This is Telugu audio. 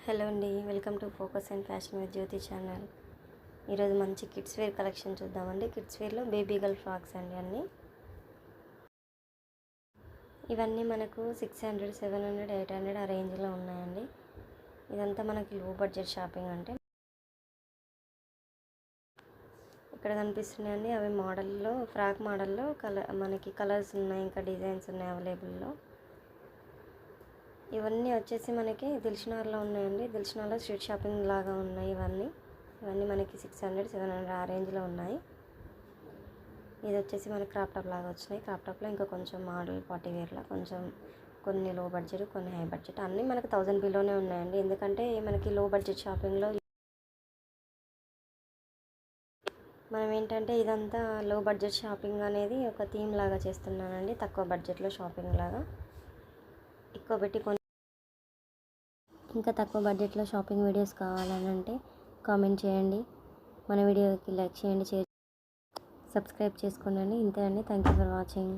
హలో అండి, welcome to focus and fashion with Jyothi channel. ఈరోజు మంచి కిడ్స్ వేర్ కలెక్షన్ చూద్దామండి. కిడ్స్ వేర్లో బేబీ గర్ల్ ఫ్రాక్స్ అండి అన్నీ. ఇవన్నీ మనకు 600, 700, 800 ఆ రేంజ్లో ఉన్నాయండి. ఇదంతా మనకి లో బడ్జెట్ షాపింగ్. అంటే ఇక్కడ కనిపిస్తున్నాయండి అవి మోడల్లో, ఫ్రాక్ మోడల్లో మనకి కలర్స్ ఉన్నాయి, ఇంకా డిజైన్స్ ఉన్నాయి అవైలబుల్లో. ఇవన్నీ వచ్చేసి మనకి దిల్షనార్లో ఉన్నాయండి. దిల్షనార్లో స్ట్రీట్ షాపింగ్ లాగా ఉన్నాయి ఇవన్నీ మనకి 600, 700 ఆ రేంజ్లో ఉన్నాయి. ఇది వచ్చేసి మనకి క్రాప్ టాప్ లాగా వచ్చినాయి. క్రాప్ టాప్లో ఇంకా కొంచెం మోడల్ పార్టీ వేర్లా, కొంచెం కొన్ని లో బడ్జెట్, కొన్ని హై బడ్జెట్, అన్నీ మనకి 1000 బిలోనే ఉన్నాయండి. ఎందుకంటే మనకి లో బడ్జెట్ షాపింగ్లో మనం ఏంటంటే ఇదంతా లో బడ్జెట్ షాపింగ్ అనేది ఒక థీమ్ లాగా చేస్తున్నానండి. తక్కువ బడ్జెట్లో షాపింగ్ లాగా ఎక్కువ పెట్టి ఇంకా తక్కువ బడ్జెట్లో షాపింగ్ వీడియోస్ కావాలని అంటే కామెంట్ చేయండి. మన వీడియోకి లైక్ చేయండి, సబ్స్క్రైబ్ చేసుకోండి. ఇంతే అండి. Thank you for watching.